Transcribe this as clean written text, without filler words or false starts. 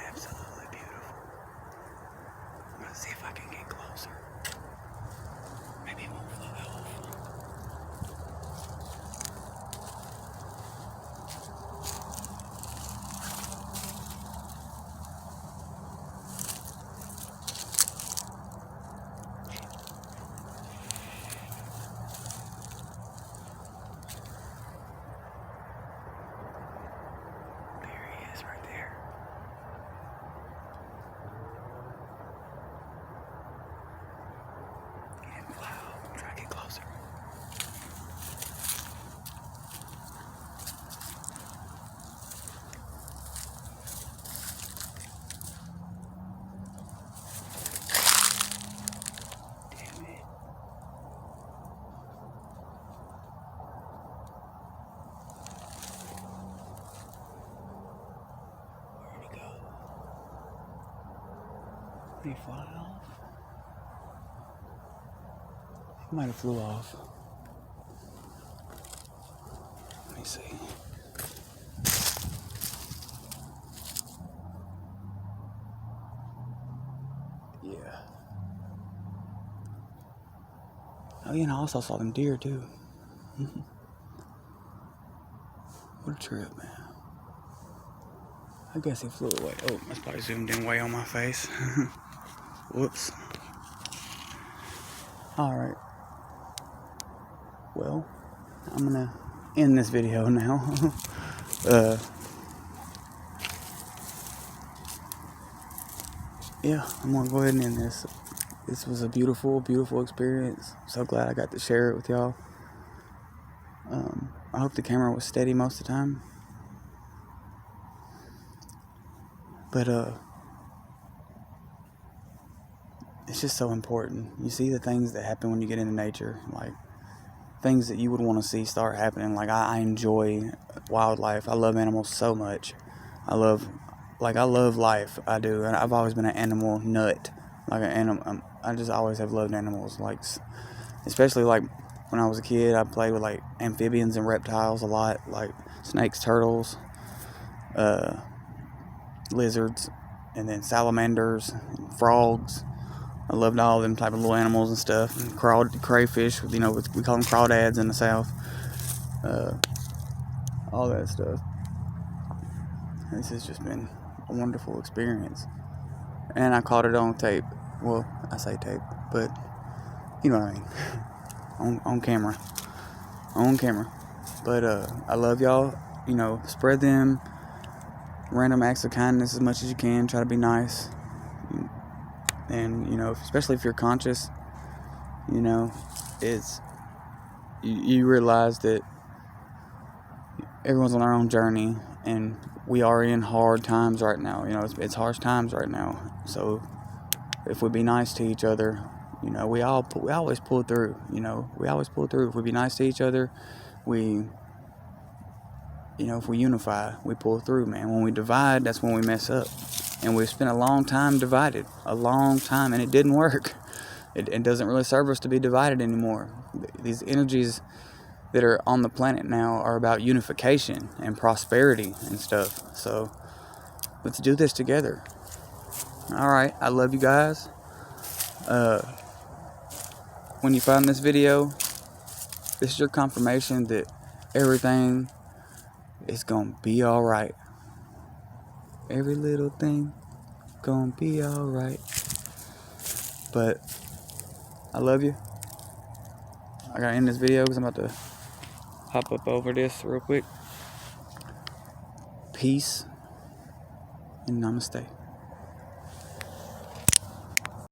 absolutely beautiful. I'm gonna see if I can get closer. Maybe it won't flow off. There he is right there. He didn't fly off. I'm trying to get closer. Damn it. Where'd he go? Did he fly off? He might have flew off. Let me see. Yeah. Oh, yeah, and I also saw them deer, too. What a trip, man. I guess he flew away. Oh, that's probably zoomed in way on my face. Whoops. Alright. Well, I'm gonna end this video now. Yeah, I'm gonna go ahead and end this. This was a beautiful, beautiful experience. So glad I got to share it with y'all. I hope the camera was steady most of the time. But it's just so important. You see the things that happen when you get into nature, like things that you would want to see start happening. Like I enjoy wildlife. I love animals so much. I love life. I do, and I've always been an animal nut. Like an animal, I just always have loved animals. Like, especially like when I was a kid, I played with like amphibians and reptiles a lot, like snakes, turtles, lizards, and then salamanders, and frogs. I loved all them type of little animals and stuff. And crayfish, we call them crawdads in the South. All that stuff. This has just been a wonderful experience. And I caught it on tape. Well, I say tape, but you know what I mean. on camera. On camera. But I love y'all. Spread them random acts of kindness as much as you can. Try to be nice. And, especially if you're conscious, it's, you realize that everyone's on their own journey, and we are in hard times right now. It's harsh times right now. So if we be nice to each other, we always pull through. We always pull through. If we be nice to each other, if we unify, we pull through, man. When we divide, that's when we mess up. And we've spent a long time divided, and it didn't work. It doesn't really serve us to be divided anymore. These energies that are on the planet now are about unification and prosperity and stuff. So let's do this together. All right, I love you guys. When you find this video, this is your confirmation that everything is gonna be all right. Every little thing gonna be all right. But I love you. I gotta end this video because I'm about to hop up over this real quick. Peace and namaste.